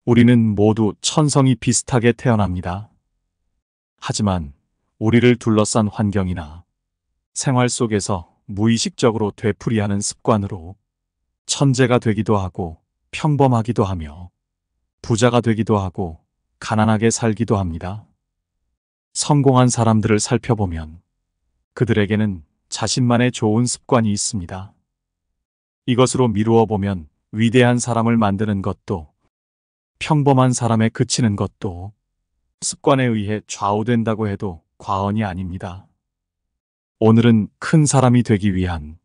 우리는 모두 천성이 비슷하게 태어납니다. 하지만 우리를 둘러싼 환경이나 생활 속에서 무의식적으로 되풀이하는 습관으로 천재가 되기도 하고 평범하기도 하며 부자가 되기도 하고 가난하게 살기도 합니다. 성공한 사람들을 살펴보면 그들에게는 자신만의 좋은 습관이 있습니다. 이것으로 미루어 보면 위대한 사람을 만드는 것도 평범한 사람에 그치는 것도 습관에 의해 좌우된다고 해도 과언이 아닙니다. 오늘은 큰 사람이 되기 위한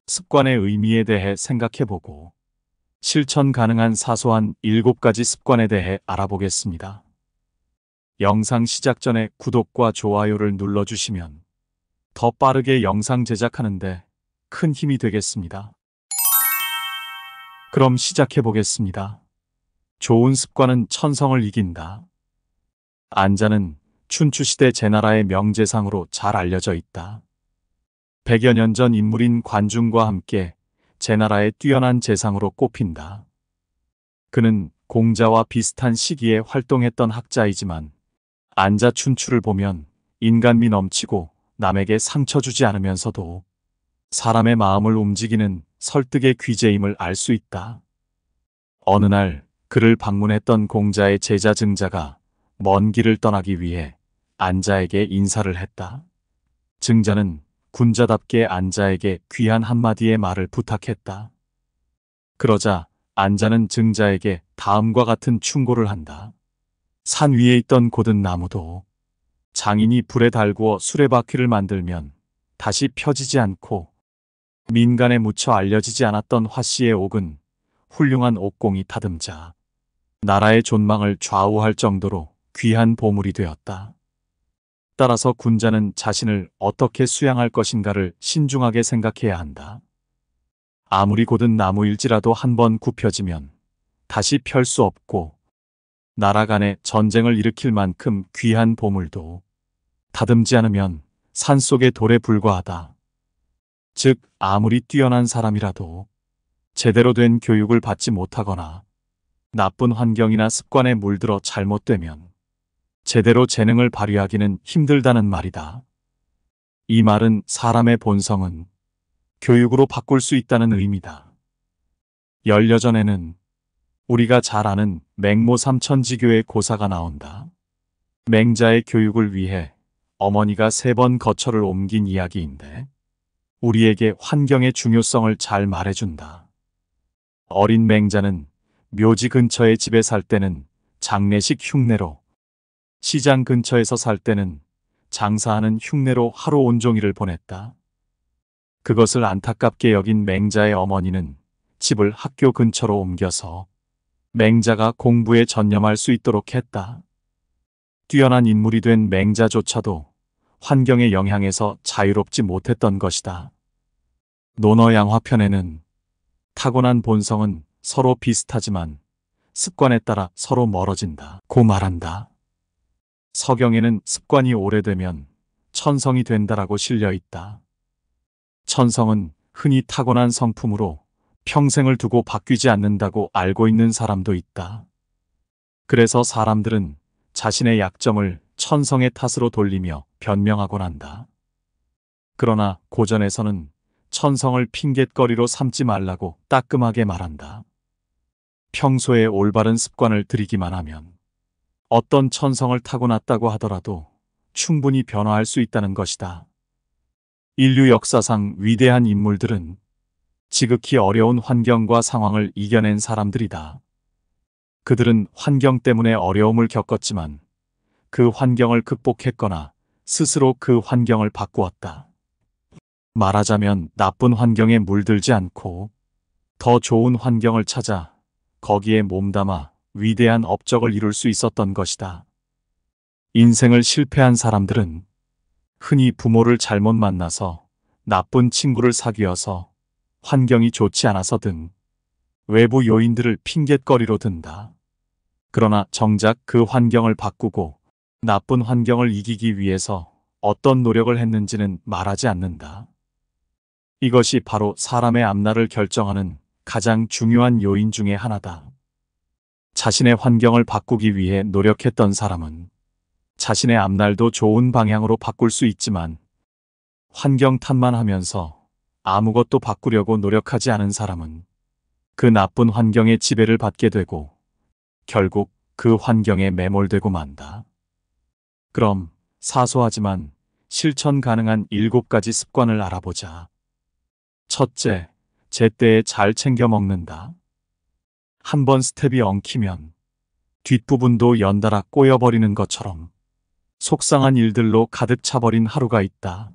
습관의 의미에 대해 생각해보고 실천 가능한 사소한 7가지 습관에 대해 알아보겠습니다. 영상 시작 전에 구독과 좋아요를 눌러주시면 더 빠르게 영상 제작하는데 큰 힘이 되겠습니다. 그럼 시작해보겠습니다. 좋은 습관은 천성을 이긴다. 안자는 춘추시대 제나라의 명제상으로 잘 알려져 있다. 100여 년 전 인물인 관중과 함께 제나라의 뛰어난 재상으로 꼽힌다. 그는 공자와 비슷한 시기에 활동했던 학자이지만 안자 춘추를 보면 인간미 넘치고 남에게 상처 주지 않으면서도 사람의 마음을 움직이는 설득의 귀재임을 알 수 있다. 어느 날 그를 방문했던 공자의 제자 증자가 먼 길을 떠나기 위해 안자에게 인사를 했다. 증자는 군자답게 안자에게 귀한 한마디의 말을 부탁했다. 그러자 안자는 증자에게 다음과 같은 충고를 한다. 산 위에 있던 고든 나무도 장인이 불에 달구어 수레바퀴를 만들면 다시 펴지지 않고 민간에 묻혀 알려지지 않았던 화씨의 옥은 훌륭한 옥공이 다듬자 나라의 존망을 좌우할 정도로 귀한 보물이 되었다. 따라서 군자는 자신을 어떻게 수양할 것인가를 신중하게 생각해야 한다. 아무리 고든 나무일지라도 한번 굽혀지면 다시 펼 수 없고 나라 간에 전쟁을 일으킬 만큼 귀한 보물도 다듬지 않으면 산속의 돌에 불과하다. 즉 아무리 뛰어난 사람이라도 제대로 된 교육을 받지 못하거나 나쁜 환경이나 습관에 물들어 잘못되면 제대로 재능을 발휘하기는 힘들다는 말이다. 이 말은 사람의 본성은 교육으로 바꿀 수 있다는 의미다. 열여전에는 우리가 잘 아는 맹모 삼천지교의 고사가 나온다. 맹자의 교육을 위해 어머니가 3번 거처를 옮긴 이야기인데 우리에게 환경의 중요성을 잘 말해준다. 어린 맹자는 묘지 근처의 집에 살 때는 장례식 흉내로, 시장 근처에서 살 때는 장사하는 흉내로 하루 온종일을 보냈다. 그것을 안타깝게 여긴 맹자의 어머니는 집을 학교 근처로 옮겨서 맹자가 공부에 전념할 수 있도록 했다. 뛰어난 인물이 된 맹자조차도 환경의 영향에서 자유롭지 못했던 것이다. 논어양화편에는 타고난 본성은 서로 비슷하지만 습관에 따라 서로 멀어진다 고 말한다. 서경에는 습관이 오래되면 천성이 된다라고 실려 있다. 천성은 흔히 타고난 성품으로 평생을 두고 바뀌지 않는다고 알고 있는 사람도 있다. 그래서 사람들은 자신의 약점을 천성의 탓으로 돌리며 변명하곤 한다. 그러나 고전에서는 천성을 핑곗거리로 삼지 말라고 따끔하게 말한다. 평소에 올바른 습관을 들이기만 하면 어떤 천성을 타고났다고 하더라도 충분히 변화할 수 있다는 것이다. 인류 역사상 위대한 인물들은 지극히 어려운 환경과 상황을 이겨낸 사람들이다. 그들은 환경 때문에 어려움을 겪었지만 그 환경을 극복했거나 스스로 그 환경을 바꾸었다. 말하자면 나쁜 환경에 물들지 않고 더 좋은 환경을 찾아 거기에 몸담아 위대한 업적을 이룰 수 있었던 것이다. 인생을 실패한 사람들은 흔히 부모를 잘못 만나서, 나쁜 친구를 사귀어서, 환경이 좋지 않아서 등 외부 요인들을 핑곗거리로 든다. 그러나 정작 그 환경을 바꾸고 나쁜 환경을 이기기 위해서 어떤 노력을 했는지는 말하지 않는다. 이것이 바로 사람의 앞날을 결정하는 가장 중요한 요인 중에 하나다. 자신의 환경을 바꾸기 위해 노력했던 사람은 자신의 앞날도 좋은 방향으로 바꿀 수 있지만 환경 탓만 하면서 아무것도 바꾸려고 노력하지 않은 사람은 그 나쁜 환경의 지배를 받게 되고 결국 그 환경에 매몰되고 만다. 그럼 사소하지만 실천 가능한 7가지 습관을 알아보자. 첫째, 제때에 잘 챙겨 먹는다. 한번 스텝이 엉키면 뒷부분도 연달아 꼬여버리는 것처럼 속상한 일들로 가득 차버린 하루가 있다.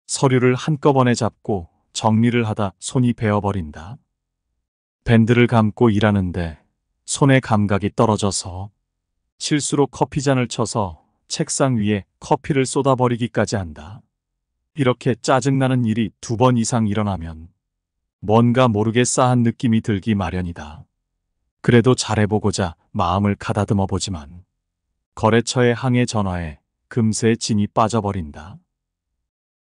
서류를 한꺼번에 잡고 정리를 하다 손이 베어버린다. 밴드를 감고 일하는데 손의 감각이 떨어져서 실수로 커피잔을 쳐서 책상 위에 커피를 쏟아버리기까지 한다. 이렇게 짜증나는 일이 2번 이상 일어나면 뭔가 모르게 싸한 느낌이 들기 마련이다. 그래도 잘해보고자 마음을 가다듬어 보지만 거래처의 항해 전화에 금세 진이 빠져버린다.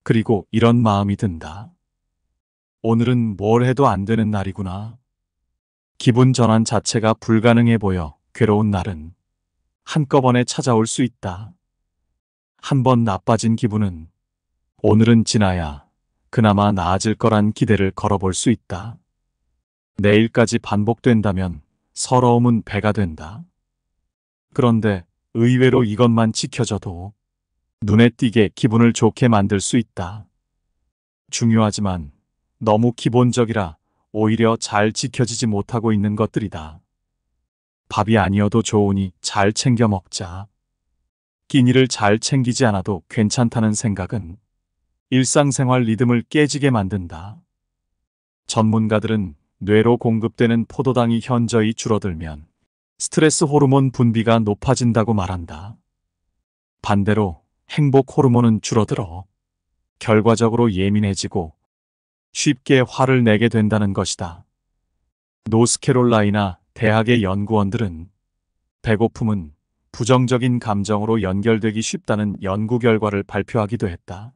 그리고 이런 마음이 든다. 오늘은 뭘 해도 안 되는 날이구나. 기분 전환 자체가 불가능해 보여 괴로운 날은 한꺼번에 찾아올 수 있다. 한번 나빠진 기분은 오늘은 지나야 그나마 나아질 거란 기대를 걸어볼 수 있다. 내일까지 반복된다면 서러움은 배가 된다. 그런데 의외로 이것만 지켜져도 눈에 띄게 기분을 좋게 만들 수 있다. 중요하지만 너무 기본적이라 오히려 잘 지켜지지 못하고 있는 것들이다. 밥이 아니어도 좋으니 잘 챙겨 먹자. 끼니를 잘 챙기지 않아도 괜찮다는 생각은 일상생활 리듬을 깨지게 만든다. 전문가들은 뇌로 공급되는 포도당이 현저히 줄어들면 스트레스 호르몬 분비가 높아진다고 말한다. 반대로 행복 호르몬은 줄어들어 결과적으로 예민해지고 쉽게 화를 내게 된다는 것이다. 노스캐롤라이나 대학의 연구원들은 배고픔은 부정적인 감정으로 연결되기 쉽다는 연구 결과를 발표하기도 했다.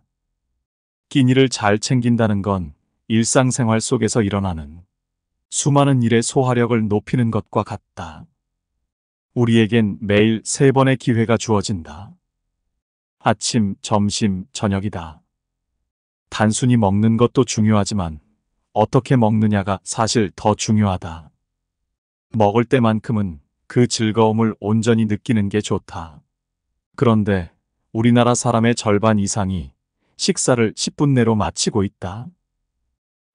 끼니를 잘 챙긴다는 건 일상생활 속에서 일어나는 수많은 일의 소화력을 높이는 것과 같다. 우리에겐 매일 3번의 기회가 주어진다. 아침, 점심, 저녁이다. 단순히 먹는 것도 중요하지만 어떻게 먹느냐가 사실 더 중요하다. 먹을 때만큼은 그 즐거움을 온전히 느끼는 게 좋다. 그런데 우리나라 사람의 절반 이상이 식사를 10분 내로 마치고 있다.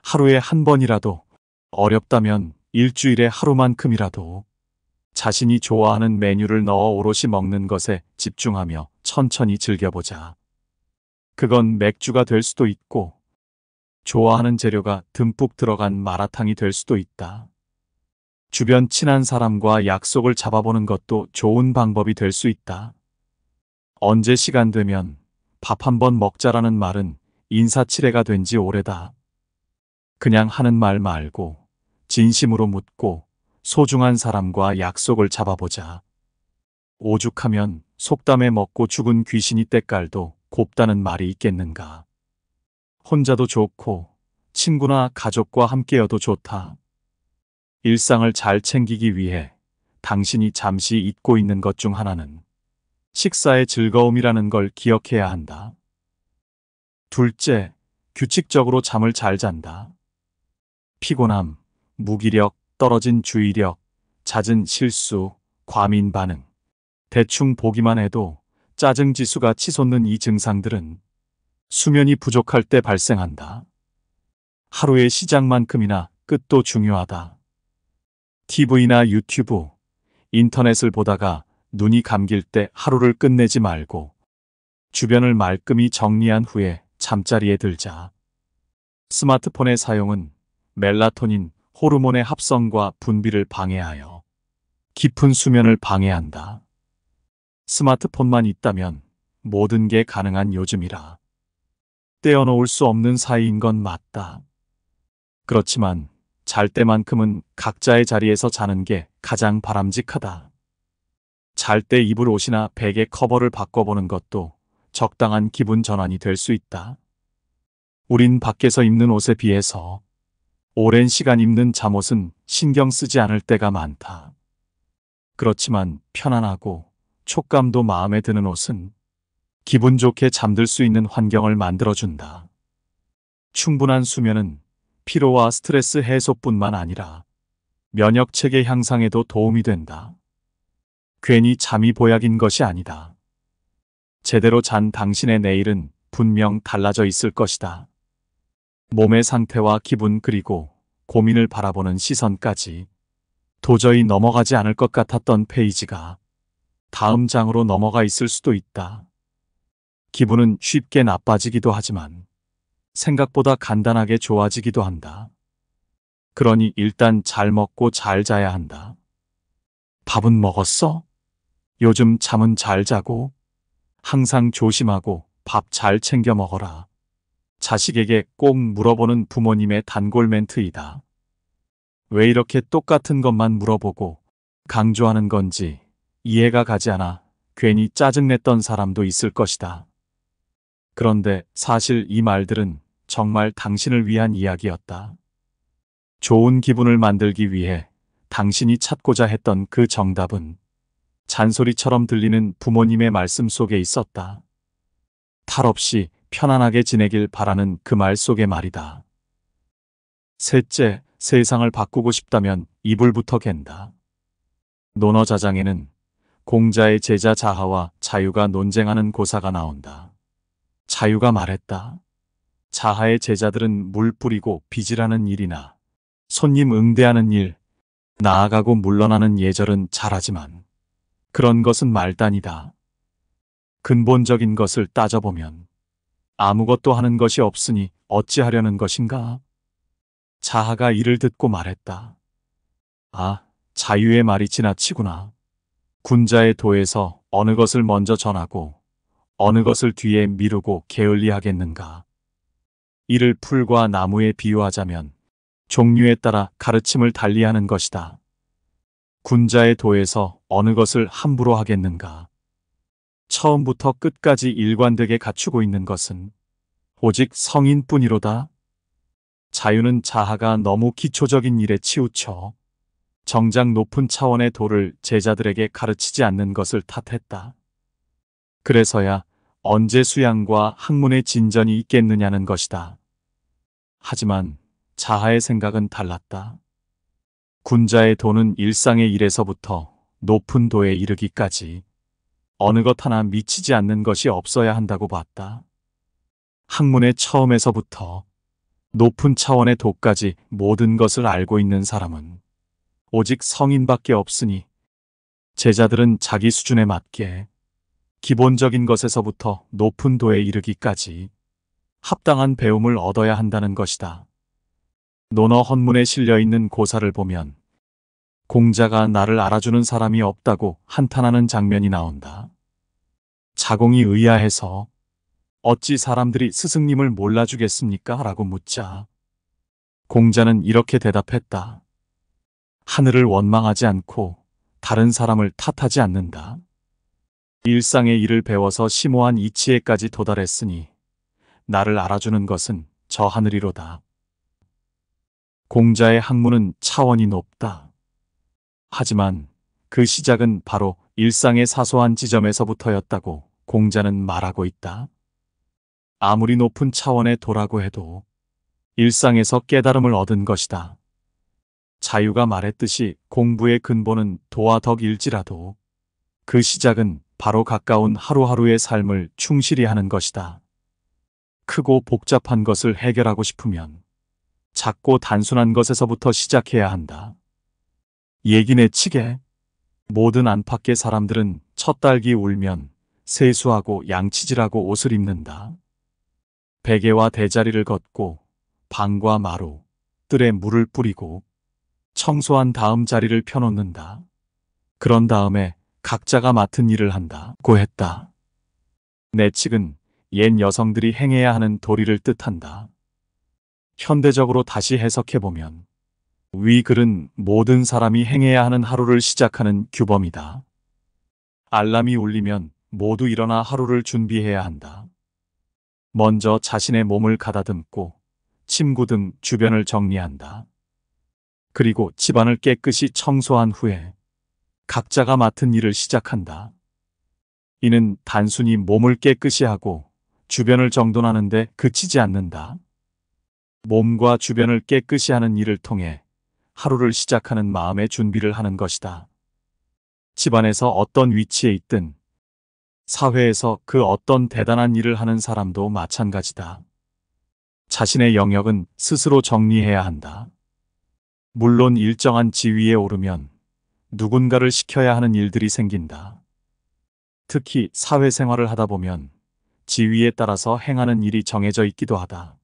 하루에 한 번이라도, 어렵다면 일주일에 하루만큼이라도 자신이 좋아하는 메뉴를 넣어 오롯이 먹는 것에 집중하며 천천히 즐겨보자. 그건 맥주가 될 수도 있고 좋아하는 재료가 듬뿍 들어간 마라탕이 될 수도 있다. 주변 친한 사람과 약속을 잡아보는 것도 좋은 방법이 될 수 있다. 언제 시간 되면 밥 한번 먹자라는 말은 인사치레가 된 지 오래다. 그냥 하는 말 말고 진심으로 묻고 소중한 사람과 약속을 잡아보자. 오죽하면 속담에 먹고 죽은 귀신이 때깔도 곱다는 말이 있겠는가. 혼자도 좋고 친구나 가족과 함께여도 좋다. 일상을 잘 챙기기 위해 당신이 잠시 잊고 있는 것 중 하나는 식사의 즐거움이라는 걸 기억해야 한다. 둘째, 규칙적으로 잠을 잘 잔다. 피곤함, 무기력, 떨어진 주의력, 잦은 실수, 과민 반응, 대충 보기만 해도 짜증 지수가 치솟는 이 증상들은 수면이 부족할 때 발생한다. 하루의 시작만큼이나 끝도 중요하다. TV나 유튜브, 인터넷을 보다가 눈이 감길 때 하루를 끝내지 말고 주변을 말끔히 정리한 후에 잠자리에 들자. 스마트폰의 사용은 멜라토닌 호르몬의 합성과 분비를 방해하여 깊은 수면을 방해한다. 스마트폰만 있다면 모든 게 가능한 요즘이라 떼어놓을 수 없는 사이인 건 맞다. 그렇지만 잘 때만큼은 각자의 자리에서 자는 게 가장 바람직하다. 잘 때 입을 옷이나 베개 커버를 바꿔보는 것도 적당한 기분 전환이 될 수 있다. 우린 밖에서 입는 옷에 비해서 오랜 시간 입는 잠옷은 신경 쓰지 않을 때가 많다. 그렇지만 편안하고 촉감도 마음에 드는 옷은 기분 좋게 잠들 수 있는 환경을 만들어준다. 충분한 수면은 피로와 스트레스 해소뿐만 아니라 면역 체계 향상에도 도움이 된다. 괜히 잠이 보약인 것이 아니다. 제대로 잔 당신의 내일은 분명 달라져 있을 것이다. 몸의 상태와 기분 그리고 고민을 바라보는 시선까지 도저히 넘어가지 않을 것 같았던 페이지가 다음 장으로 넘어가 있을 수도 있다. 기분은 쉽게 나빠지기도 하지만 생각보다 간단하게 좋아지기도 한다. 그러니 일단 잘 먹고 잘 자야 한다. 밥은 먹었어? 요즘 잠은 잘 자고? 항상 조심하고 밥 잘 챙겨 먹어라. 자식에게 꼭 물어보는 부모님의 단골 멘트이다. 왜 이렇게 똑같은 것만 물어보고 강조하는 건지 이해가 가지 않아 괜히 짜증냈던 사람도 있을 것이다. 그런데 사실 이 말들은 정말 당신을 위한 이야기였다. 좋은 기분을 만들기 위해 당신이 찾고자 했던 그 정답은 잔소리처럼 들리는 부모님의 말씀 속에 있었다. 탈 없이 편안하게 지내길 바라는 그 말 속의 말이다. 셋째, 세상을 바꾸고 싶다면 이불부터 갠다. 논어자장에는 공자의 제자 자하와 자유가 논쟁하는 고사가 나온다. 자유가 말했다. 자하의 제자들은 물 뿌리고 빚이라는 일이나 손님 응대하는 일, 나아가고 물러나는 예절은 잘하지만 그런 것은 말단이다. 근본적인 것을 따져보면 아무것도 하는 것이 없으니 어찌하려는 것인가? 자하가 이를 듣고 말했다. 아, 자유의 말이 지나치구나. 군자의 도에서 어느 것을 먼저 전하고 어느 것을 뒤에 미루고 게을리하겠는가. 이를 풀과 나무에 비유하자면 종류에 따라 가르침을 달리하는 것이다. 군자의 도에서 어느 것을 함부로 하겠는가. 처음부터 끝까지 일관되게 갖추고 있는 것은 오직 성인뿐이로다. 자유는 자하가 너무 기초적인 일에 치우쳐 정작 높은 차원의 도를 제자들에게 가르치지 않는 것을 탓했다. 그래서야 언제 수양과 학문의 진전이 있겠느냐는 것이다. 하지만 자하의 생각은 달랐다. 군자의 도는 일상의 일에서부터 높은 도에 이르기까지 어느 것 하나 미치지 않는 것이 없어야 한다고 봤다. 학문의 처음에서부터 높은 차원의 도까지 모든 것을 알고 있는 사람은 오직 성인밖에 없으니 제자들은 자기 수준에 맞게 기본적인 것에서부터 높은 도에 이르기까지 합당한 배움을 얻어야 한다는 것이다. 논어 헌문에 실려있는 고사를 보면 공자가 나를 알아주는 사람이 없다고 한탄하는 장면이 나온다. 자공이 의아해서 어찌 사람들이 스승님을 몰라주겠습니까? 라고 묻자 공자는 이렇게 대답했다. 하늘을 원망하지 않고 다른 사람을 탓하지 않는다. 일상의 일을 배워서 심오한 이치에까지 도달했으니 나를 알아주는 것은 저 하늘이로다. 공자의 학문은 차원이 높다. 하지만 그 시작은 바로 일상의 사소한 지점에서부터였다고 공자는 말하고 있다. 아무리 높은 차원의 도라고 해도 일상에서 깨달음을 얻은 것이다. 자유가 말했듯이 공부의 근본은 도와 덕일지라도 그 시작은 바로 가까운 하루하루의 삶을 충실히 하는 것이다. 크고 복잡한 것을 해결하고 싶으면 작고 단순한 것에서부터 시작해야 한다. 얘기 내치게 모든 안팎의 사람들은 첫 딸기 울면 세수하고 양치질하고 옷을 입는다. 베개와 대자리를 걷고 방과 마루, 뜰에 물을 뿌리고 청소한 다음 자리를 펴놓는다. 그런 다음에 각자가 맡은 일을 한다고 했다. 내칙은 옛 여성들이 행해야 하는 도리를 뜻한다. 현대적으로 다시 해석해보면 위 글은 모든 사람이 행해야 하는 하루를 시작하는 규범이다. 알람이 울리면 모두 일어나 하루를 준비해야 한다. 먼저 자신의 몸을 가다듬고 침구 등 주변을 정리한다. 그리고 집안을 깨끗이 청소한 후에 각자가 맡은 일을 시작한다. 이는 단순히 몸을 깨끗이 하고 주변을 정돈하는데 그치지 않는다. 몸과 주변을 깨끗이 하는 일을 통해 하루를 시작하는 마음의 준비를 하는 것이다. 집안에서 어떤 위치에 있든 사회에서 그 어떤 대단한 일을 하는 사람도 마찬가지다. 자신의 영역은 스스로 정리해야 한다. 물론 일정한 지위에 오르면 누군가를 시켜야 하는 일들이 생긴다. 특히 사회생활을 하다 보면 지위에 따라서 행하는 일이 정해져 있기도 하다.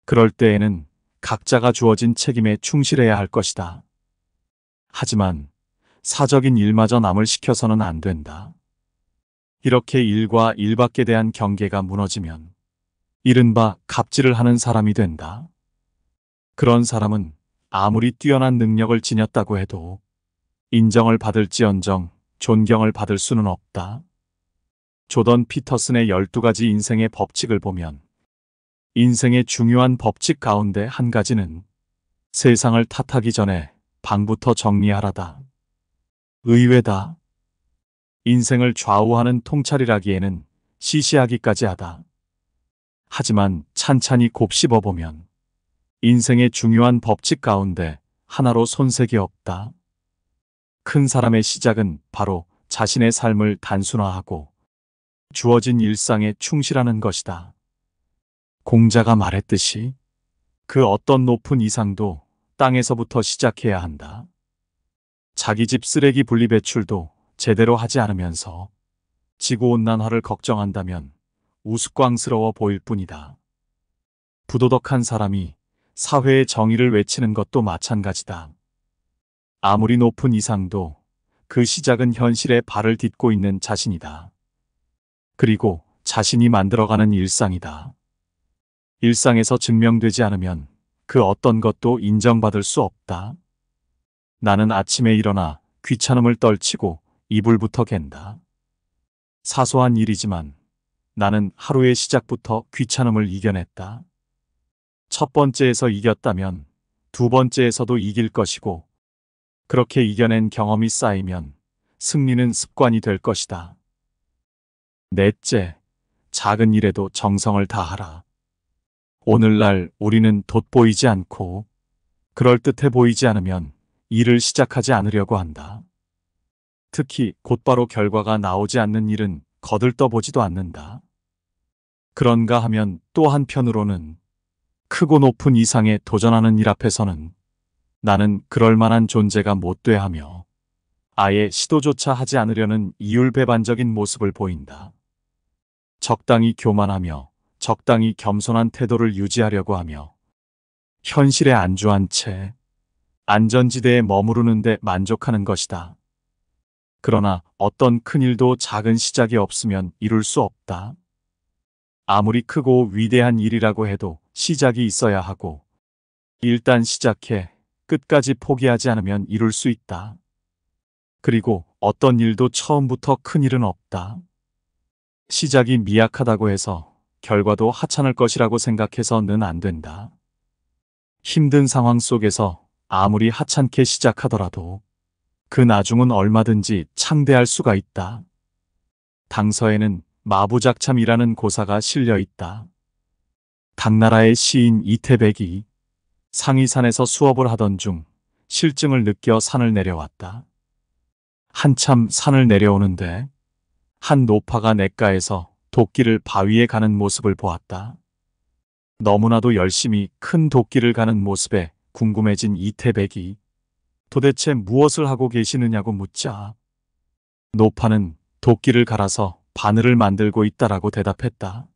그럴 때에는 각자가 주어진 책임에 충실해야 할 것이다. 하지만 사적인 일마저 남을 시켜서는 안 된다. 이렇게 일과 일 밖에 대한 경계가 무너지면 이른바 갑질을 하는 사람이 된다. 그런 사람은 아무리 뛰어난 능력을 지녔다고 해도 인정을 받을지언정 존경을 받을 수는 없다. 조던 피터슨의 12가지 인생의 법칙을 보면 인생의 중요한 법칙 가운데 한 가지는 세상을 탓하기 전에 방부터 정리하라다. 의외다. 인생을 좌우하는 통찰이라기에는 시시하기까지 하다. 하지만 찬찬히 곱씹어보면 인생의 중요한 법칙 가운데 하나로 손색이 없다. 큰 사람의 시작은 바로 자신의 삶을 단순화하고 주어진 일상에 충실하는 것이다. 공자가 말했듯이 그 어떤 높은 이상도 땅에서부터 시작해야 한다. 자기 집 쓰레기 분리배출도 제대로 하지 않으면서 지구온난화를 걱정한다면 우스꽝스러워 보일 뿐이다. 부도덕한 사람이 사회의 정의를 외치는 것도 마찬가지다. 아무리 높은 이상도 그 시작은 현실에 발을 딛고 있는 자신이다. 그리고 자신이 만들어가는 일상이다. 일상에서 증명되지 않으면 그 어떤 것도 인정받을 수 없다. 나는 아침에 일어나 귀찮음을 떨치고 이불부터 갠다. 사소한 일이지만 나는 하루의 시작부터 귀찮음을 이겨냈다. 첫 번째에서 이겼다면 두 번째에서도 이길 것이고 그렇게 이겨낸 경험이 쌓이면 승리는 습관이 될 것이다. 넷째, 작은 일에도 정성을 다하라. 오늘날 우리는 돋보이지 않고 그럴듯해 보이지 않으면 일을 시작하지 않으려고 한다. 특히 곧바로 결과가 나오지 않는 일은 거들떠보지도 않는다. 그런가 하면 또 한편으로는 크고 높은 이상에 도전하는 일 앞에서는 나는 그럴 만한 존재가 못돼 하며 아예 시도조차 하지 않으려는 이율배반적인 모습을 보인다. 적당히 교만하며 적당히 겸손한 태도를 유지하려고 하며 현실에 안주한 채 안전지대에 머무르는데 만족하는 것이다. 그러나 어떤 큰 일도 작은 시작이 없으면 이룰 수 없다. 아무리 크고 위대한 일이라고 해도 시작이 있어야 하고 일단 시작해 끝까지 포기하지 않으면 이룰 수 있다. 그리고 어떤 일도 처음부터 큰 일은 없다. 시작이 미약하다고 해서 결과도 하찮을 것이라고 생각해서는 안 된다. 힘든 상황 속에서 아무리 하찮게 시작하더라도 그 나중은 얼마든지 창대할 수가 있다. 당서에는 마부작참이라는 고사가 실려 있다. 당나라의 시인 이태백이 상이산에서 수업을 하던 중 실증을 느껴 산을 내려왔다. 한참 산을 내려오는데 한 노파가 냇가에서 도끼를 바위에 가는 모습을 보았다. 너무나도 열심히 큰 도끼를 가는 모습에 궁금해진 이태백이 도대체 무엇을 하고 계시느냐고 묻자 노파는 도끼를 갈아서 바늘을 만들고 있다라고 대답했다.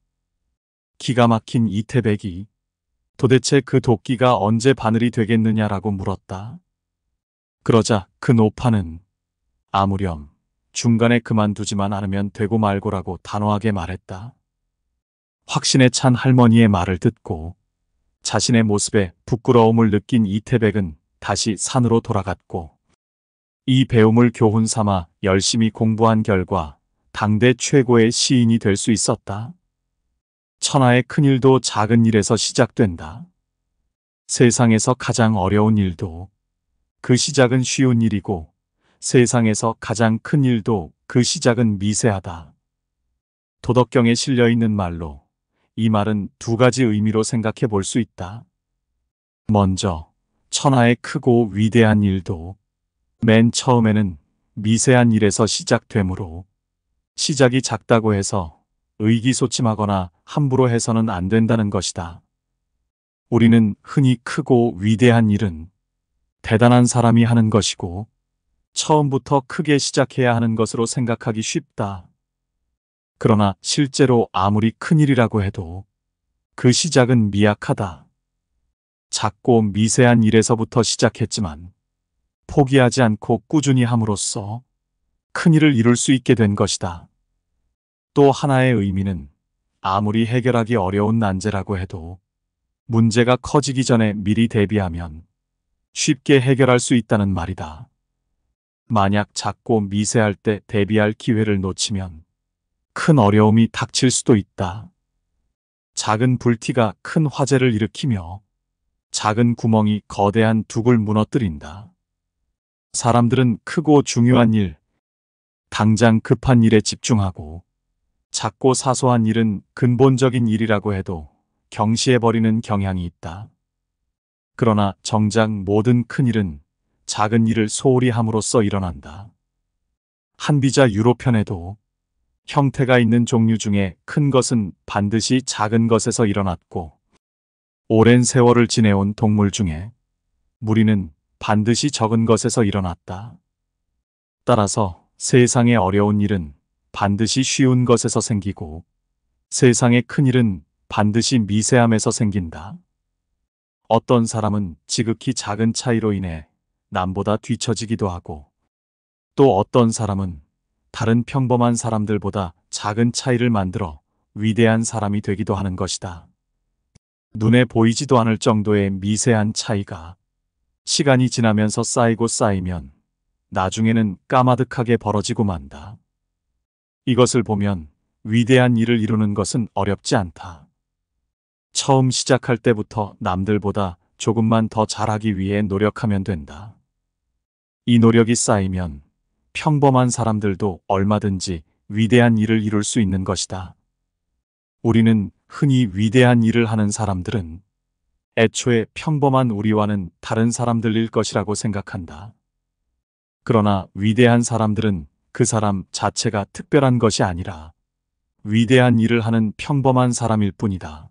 기가 막힌 이태백이 도대체 그 도끼가 언제 바늘이 되겠느냐라고 물었다. 그러자 그 노파는 아무렴 중간에 그만두지만 않으면 되고 말고라고 단호하게 말했다. 확신에 찬 할머니의 말을 듣고 자신의 모습에 부끄러움을 느낀 이태백은 다시 산으로 돌아갔고 이 배움을 교훈 삼아 열심히 공부한 결과 당대 최고의 시인이 될 수 있었다. 천하의 큰 일도 작은 일에서 시작된다. 세상에서 가장 어려운 일도 그 시작은 쉬운 일이고 세상에서 가장 큰 일도 그 시작은 미세하다. 도덕경에 실려 있는 말로 이 말은 두 가지 의미로 생각해 볼 수 있다. 먼저, 천하의 크고 위대한 일도 맨 처음에는 미세한 일에서 시작되므로 시작이 작다고 해서 의기소침하거나 함부로 해서는 안 된다는 것이다. 우리는 흔히 크고 위대한 일은 대단한 사람이 하는 것이고 처음부터 크게 시작해야 하는 것으로 생각하기 쉽다. 그러나 실제로 아무리 큰 일이라고 해도 그 시작은 미약하다. 작고 미세한 일에서부터 시작했지만 포기하지 않고 꾸준히 함으로써 큰 일을 이룰 수 있게 된 것이다. 또 하나의 의미는 아무리 해결하기 어려운 난제라고 해도 문제가 커지기 전에 미리 대비하면 쉽게 해결할 수 있다는 말이다. 만약 작고 미세할 때 대비할 기회를 놓치면 큰 어려움이 닥칠 수도 있다. 작은 불티가 큰 화재를 일으키며 작은 구멍이 거대한 둑을 무너뜨린다. 사람들은 크고 중요한 일, 당장 급한 일에 집중하고 작고 사소한 일은 근본적인 일이라고 해도 경시해버리는 경향이 있다. 그러나 정작 모든 큰 일은 작은 일을 소홀히 함으로써 일어난다. 한비자 유로편에도 형태가 있는 종류 중에 큰 것은 반드시 작은 것에서 일어났고 오랜 세월을 지내온 동물 중에 무리는 반드시 적은 것에서 일어났다. 따라서 세상의 어려운 일은 반드시 쉬운 것에서 생기고 세상의 큰 일은 반드시 미세함에서 생긴다. 어떤 사람은 지극히 작은 차이로 인해 남보다 뒤처지기도 하고 또 어떤 사람은 다른 평범한 사람들보다 작은 차이를 만들어 위대한 사람이 되기도 하는 것이다. 눈에 보이지도 않을 정도의 미세한 차이가 시간이 지나면서 쌓이고 쌓이면 나중에는 까마득하게 벌어지고 만다. 이것을 보면 위대한 일을 이루는 것은 어렵지 않다. 처음 시작할 때부터 남들보다 조금만 더 잘하기 위해 노력하면 된다. 이 노력이 쌓이면 평범한 사람들도 얼마든지 위대한 일을 이룰 수 있는 것이다. 우리는 흔히 위대한 일을 하는 사람들은 애초에 평범한 우리와는 다른 사람들일 것이라고 생각한다. 그러나 위대한 사람들은 그 사람 자체가 특별한 것이 아니라 위대한 일을 하는 평범한 사람일 뿐이다.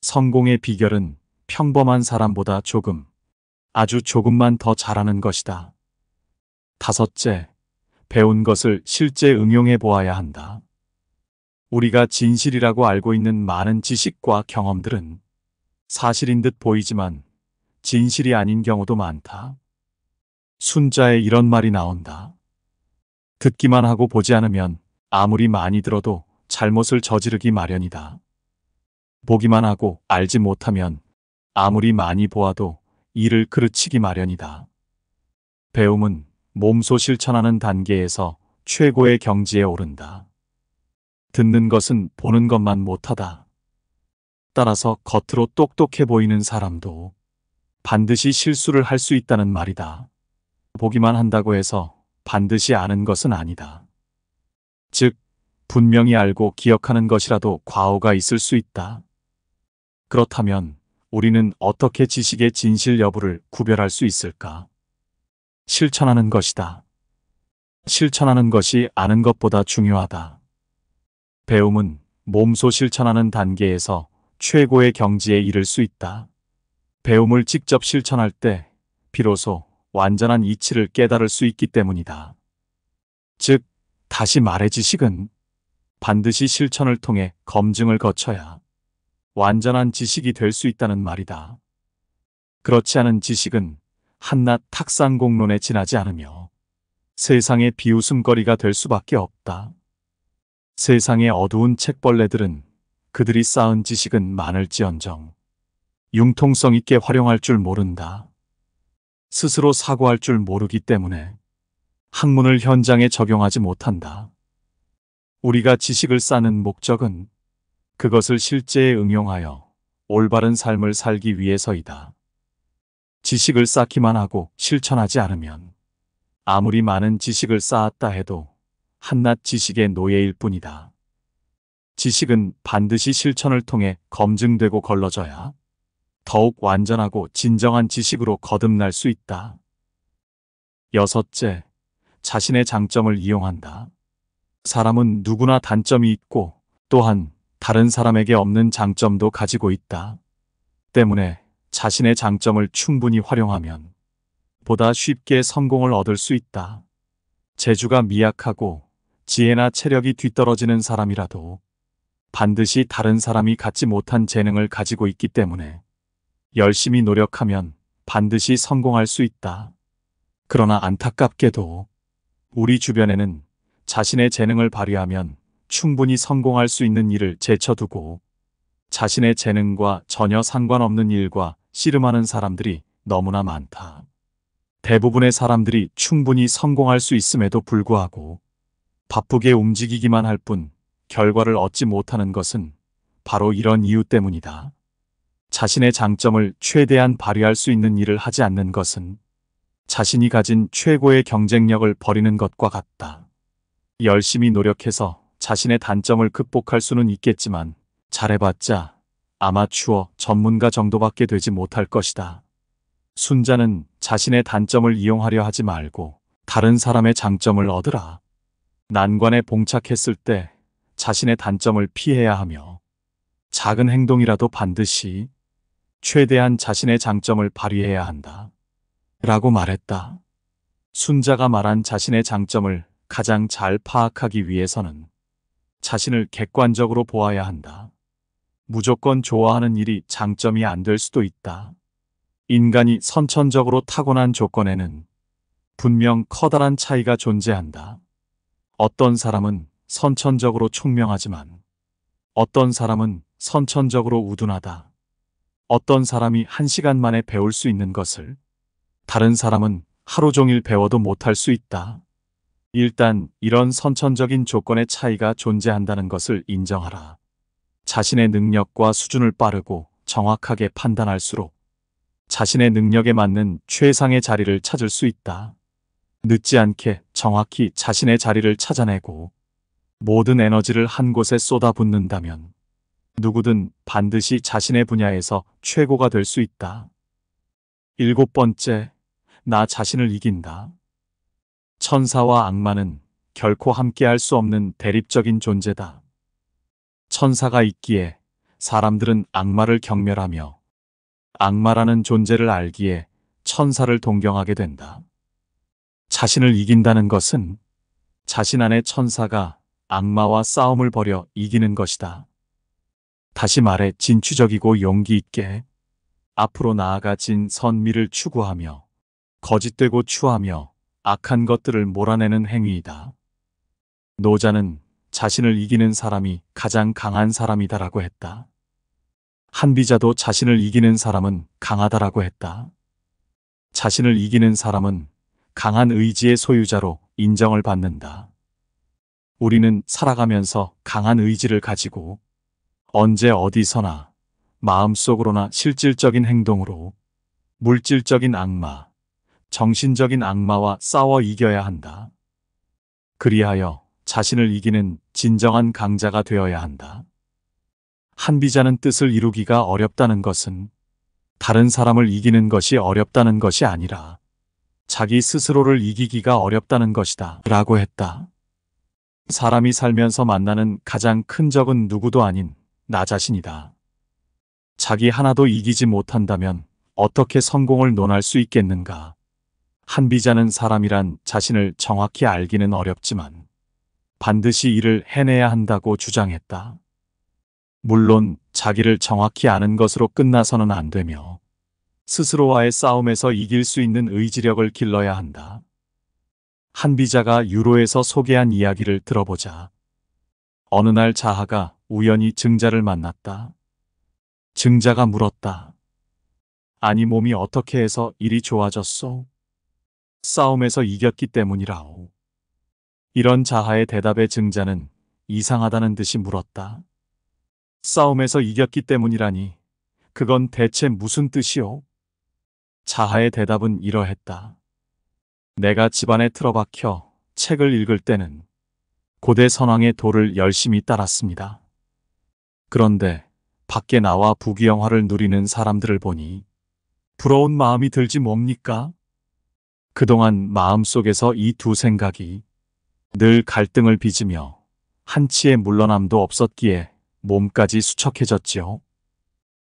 성공의 비결은 평범한 사람보다 조금, 아주 조금만 더 잘하는 것이다. 다섯째, 배운 것을 실제 응용해 보아야 한다. 우리가 진실이라고 알고 있는 많은 지식과 경험들은 사실인 듯 보이지만 진실이 아닌 경우도 많다. 순자에 이런 말이 나온다. 듣기만 하고 보지 않으면 아무리 많이 들어도 잘못을 저지르기 마련이다. 보기만 하고 알지 못하면 아무리 많이 보아도 이를 그르치기 마련이다. 배움은 몸소 실천하는 단계에서 최고의 경지에 오른다. 듣는 것은 보는 것만 못하다. 따라서 겉으로 똑똑해 보이는 사람도 반드시 실수를 할 수 있다는 말이다. 보기만 한다고 해서 반드시 아는 것은 아니다. 즉, 분명히 알고 기억하는 것이라도 과오가 있을 수 있다. 그렇다면 우리는 어떻게 지식의 진실 여부를 구별할 수 있을까? 실천하는 것이다. 실천하는 것이 아는 것보다 중요하다. 배움은 몸소 실천하는 단계에서 최고의 경지에 이를 수 있다. 배움을 직접 실천할 때 비로소 완전한 이치를 깨달을 수 있기 때문이다. 즉, 다시 말해 지식은 반드시 실천을 통해 검증을 거쳐야 완전한 지식이 될 수 있다는 말이다. 그렇지 않은 지식은 한낱 탁상공론에 지나지 않으며 세상의 비웃음거리가 될 수밖에 없다. 세상의 어두운 책벌레들은 그들이 쌓은 지식은 많을지언정 융통성 있게 활용할 줄 모른다. 스스로 사고할 줄 모르기 때문에 학문을 현장에 적용하지 못한다. 우리가 지식을 쌓는 목적은 그것을 실제에 응용하여 올바른 삶을 살기 위해서이다. 지식을 쌓기만 하고 실천하지 않으면 아무리 많은 지식을 쌓았다 해도 한낱 지식의 노예일 뿐이다. 지식은 반드시 실천을 통해 검증되고 걸러져야 더욱 완전하고 진정한 지식으로 거듭날 수 있다. 여섯째, 자신의 장점을 이용한다. 사람은 누구나 단점이 있고 또한 다른 사람에게 없는 장점도 가지고 있다. 때문에 자신의 장점을 충분히 활용하면 보다 쉽게 성공을 얻을 수 있다. 재주가 미약하고 지혜나 체력이 뒤떨어지는 사람이라도 반드시 다른 사람이 갖지 못한 재능을 가지고 있기 때문에 열심히 노력하면 반드시 성공할 수 있다. 그러나 안타깝게도 우리 주변에는 자신의 재능을 발휘하면 충분히 성공할 수 있는 일을 제쳐두고 자신의 재능과 전혀 상관없는 일과 씨름하는 사람들이 너무나 많다. 대부분의 사람들이 충분히 성공할 수 있음에도 불구하고 바쁘게 움직이기만 할 뿐 결과를 얻지 못하는 것은 바로 이런 이유 때문이다. 자신의 장점을 최대한 발휘할 수 있는 일을 하지 않는 것은 자신이 가진 최고의 경쟁력을 버리는 것과 같다. 열심히 노력해서 자신의 단점을 극복할 수는 있겠지만 잘해봤자 아마추어 전문가 정도밖에 되지 못할 것이다. 순자는 자신의 단점을 이용하려 하지 말고 다른 사람의 장점을 얻으라. 난관에 봉착했을 때 자신의 단점을 피해야 하며 작은 행동이라도 반드시 최대한 자신의 장점을 발휘해야 한다. 라고 말했다. 순자가 말한 자신의 장점을 가장 잘 파악하기 위해서는 자신을 객관적으로 보아야 한다. 무조건 좋아하는 일이 장점이 안 될 수도 있다. 인간이 선천적으로 타고난 조건에는 분명 커다란 차이가 존재한다. 어떤 사람은 선천적으로 총명하지만 어떤 사람은 선천적으로 우둔하다. 어떤 사람이 1시간 만에 배울 수 있는 것을 다른 사람은 하루 종일 배워도 못할 수 있다. 일단 이런 선천적인 조건의 차이가 존재한다는 것을 인정하라. 자신의 능력과 수준을 빠르고 정확하게 판단할수록 자신의 능력에 맞는 최상의 자리를 찾을 수 있다. 늦지 않게 정확히 자신의 자리를 찾아내고 모든 에너지를 한 곳에 쏟아붓는다면 누구든 반드시 자신의 분야에서 최고가 될 수 있다. 7번째, 나 자신을 이긴다. 천사와 악마는 결코 함께할 수 없는 대립적인 존재다. 천사가 있기에 사람들은 악마를 경멸하며 악마라는 존재를 알기에 천사를 동경하게 된다. 자신을 이긴다는 것은 자신 안의 천사가 악마와 싸움을 벌여 이기는 것이다. 다시 말해 진취적이고 용기 있게 앞으로 나아가 진선미를 추구하며 거짓되고 추하며 악한 것들을 몰아내는 행위이다. 노자는 자신을 이기는 사람이 가장 강한 사람이다라고 했다. 한비자도 자신을 이기는 사람은 강하다라고 했다. 자신을 이기는 사람은 강한 의지의 소유자로 인정을 받는다. 우리는 살아가면서 강한 의지를 가지고 언제 어디서나 마음속으로나 실질적인 행동으로 물질적인 악마, 정신적인 악마와 싸워 이겨야 한다. 그리하여 자신을 이기는 진정한 강자가 되어야 한다. 한비자는 뜻을 이루기가 어렵다는 것은 다른 사람을 이기는 것이 어렵다는 것이 아니라 자기 스스로를 이기기가 어렵다는 것이다 라고 했다. 사람이 살면서 만나는 가장 큰 적은 누구도 아닌 나 자신이다. 자기 하나도 이기지 못한다면 어떻게 성공을 논할 수 있겠는가? 한비자는 사람이란 자신을 정확히 알기는 어렵지만 반드시 이를 해내야 한다고 주장했다. 물론 자기를 정확히 아는 것으로 끝나서는 안 되며 스스로와의 싸움에서 이길 수 있는 의지력을 길러야 한다. 한비자가 유로에서 소개한 이야기를 들어보자. 어느 날 자하가 우연히 증자를 만났다. 증자가 물었다. 아니 몸이 어떻게 해서 이리 좋아졌소? 싸움에서 이겼기 때문이라오. 이런 자하의 대답에 증자는 이상하다는 듯이 물었다. 싸움에서 이겼기 때문이라니 그건 대체 무슨 뜻이오? 자하의 대답은 이러했다. 내가 집안에 틀어박혀 책을 읽을 때는 고대 선왕의 도를 열심히 따랐습니다. 그런데 밖에 나와 부귀영화를 누리는 사람들을 보니 부러운 마음이 들지 뭡니까? 그동안 마음속에서 이 두 생각이 늘 갈등을 빚으며 한치의 물러남도 없었기에 몸까지 수척해졌지요.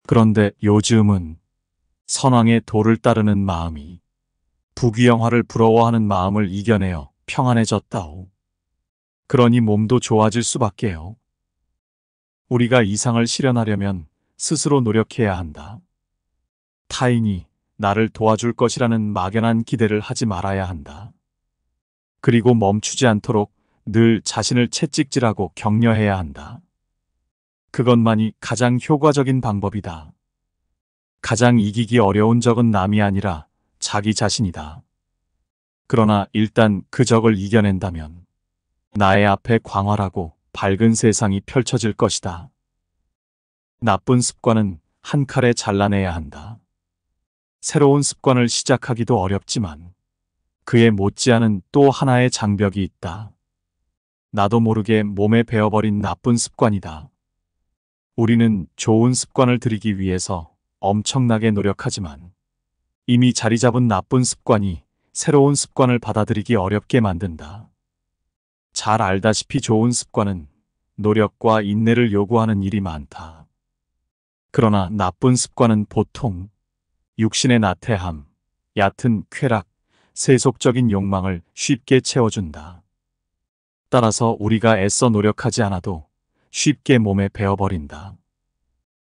그런데 요즘은 선왕의 도를 따르는 마음이 부귀영화를 부러워하는 마음을 이겨내어 평안해졌다오. 그러니 몸도 좋아질 수밖에요. 우리가 이상을 실현하려면 스스로 노력해야 한다. 타인이 나를 도와줄 것이라는 막연한 기대를 하지 말아야 한다. 그리고 멈추지 않도록 늘 자신을 채찍질하고 격려해야 한다. 그것만이 가장 효과적인 방법이다. 가장 이기기 어려운 적은 남이 아니라 자기 자신이다. 그러나 일단 그 적을 이겨낸다면 나의 앞에 광활하고 밝은 세상이 펼쳐질 것이다. 나쁜 습관은 한 칼에 잘라내야 한다. 새로운 습관을 시작하기도 어렵지만 그에 못지않은 또 하나의 장벽이 있다. 나도 모르게 몸에 배어버린 나쁜 습관이다. 우리는 좋은 습관을 들이기 위해서 엄청나게 노력하지만 이미 자리 잡은 나쁜 습관이 새로운 습관을 받아들이기 어렵게 만든다. 잘 알다시피 좋은 습관은 노력과 인내를 요구하는 일이 많다. 그러나 나쁜 습관은 보통 육신의 나태함, 얕은 쾌락, 세속적인 욕망을 쉽게 채워준다. 따라서 우리가 애써 노력하지 않아도 쉽게 몸에 배어버린다.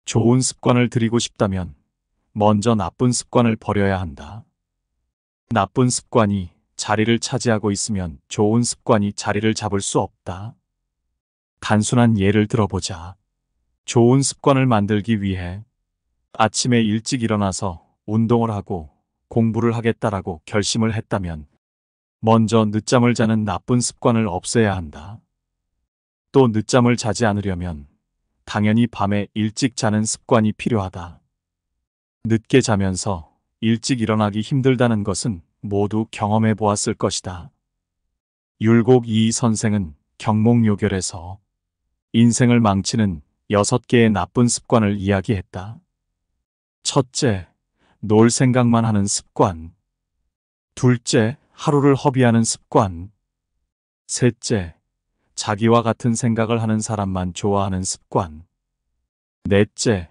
좋은 습관을 들이고 싶다면 먼저 나쁜 습관을 버려야 한다. 나쁜 습관이 자리를 차지하고 있으면 좋은 습관이 자리를 잡을 수 없다. 단순한 예를 들어보자. 좋은 습관을 만들기 위해 아침에 일찍 일어나서 운동을 하고 공부를 하겠다라고 결심을 했다면 먼저 늦잠을 자는 나쁜 습관을 없애야 한다. 또 늦잠을 자지 않으려면 당연히 밤에 일찍 자는 습관이 필요하다. 늦게 자면서 일찍 일어나기 힘들다는 것은 모두 경험해 보았을 것이다. 율곡 이이 선생은 경몽요결에서 인생을 망치는 6개의 나쁜 습관을 이야기했다. 첫째, 놀 생각만 하는 습관. 둘째, 하루를 허비하는 습관. 셋째, 자기와 같은 생각을 하는 사람만 좋아하는 습관. 넷째,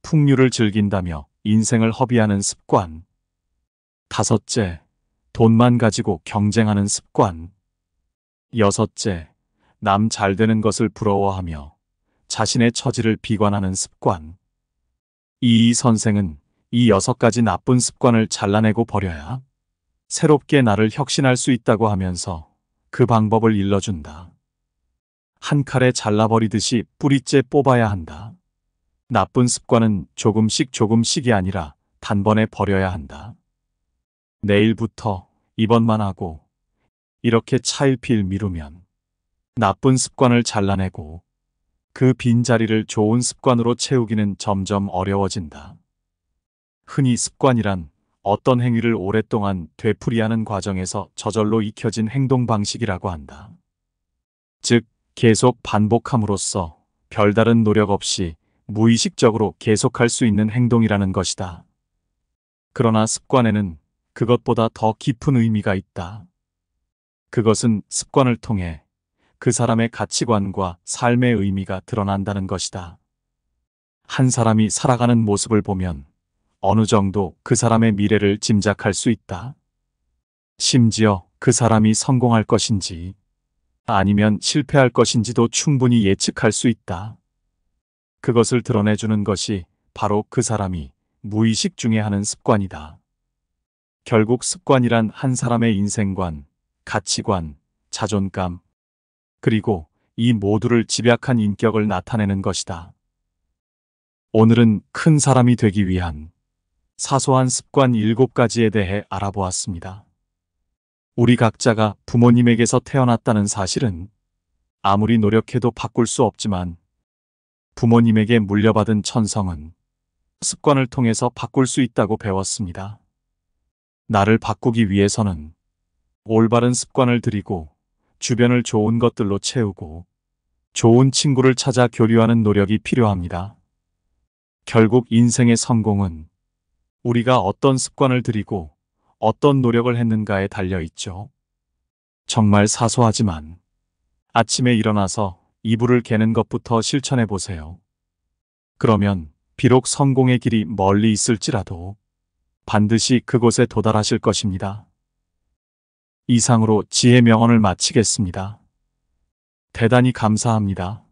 풍류를 즐긴다며 인생을 허비하는 습관. 다섯째, 돈만 가지고 경쟁하는 습관. 여섯째, 남 잘 되는 것을 부러워하며 자신의 처지를 비관하는 습관. 이이 선생은 이 6가지 나쁜 습관을 잘라내고 버려야 새롭게 나를 혁신할 수 있다고 하면서 그 방법을 일러준다. 한 칼에 잘라버리듯이 뿌리째 뽑아야 한다. 나쁜 습관은 조금씩이 아니라 단번에 버려야 한다. 내일부터 이번만 하고 이렇게 차일피일 미루면 나쁜 습관을 잘라내고 그 빈자리를 좋은 습관으로 채우기는 점점 어려워진다. 흔히 습관이란 어떤 행위를 오랫동안 되풀이하는 과정에서 저절로 익혀진 행동 방식이라고 한다. 즉, 계속 반복함으로써 별다른 노력 없이 무의식적으로 계속할 수 있는 행동이라는 것이다. 그러나 습관에는 그것보다 더 깊은 의미가 있다. 그것은 습관을 통해 그 사람의 가치관과 삶의 의미가 드러난다는 것이다. 한 사람이 살아가는 모습을 보면 어느 정도 그 사람의 미래를 짐작할 수 있다. 심지어 그 사람이 성공할 것인지 아니면 실패할 것인지도 충분히 예측할 수 있다. 그것을 드러내주는 것이 바로 그 사람이 무의식 중에 하는 습관이다. 결국 습관이란 한 사람의 인생관, 가치관, 자존감, 그리고 이 모두를 집약한 인격을 나타내는 것이다. 오늘은 큰 사람이 되기 위한 사소한 습관 7가지에 대해 알아보았습니다. 우리 각자가 부모님에게서 태어났다는 사실은 아무리 노력해도 바꿀 수 없지만 부모님에게 물려받은 천성은 습관을 통해서 바꿀 수 있다고 배웠습니다. 나를 바꾸기 위해서는 올바른 습관을 들이고 주변을 좋은 것들로 채우고 좋은 친구를 찾아 교류하는 노력이 필요합니다. 결국 인생의 성공은 우리가 어떤 습관을 들이고 어떤 노력을 했는가에 달려 있죠. 정말 사소하지만 아침에 일어나서 이불을 개는 것부터 실천해 보세요. 그러면 비록 성공의 길이 멀리 있을지라도 반드시 그곳에 도달하실 것입니다. 이상으로 지혜 명언을 마치겠습니다. 대단히 감사합니다.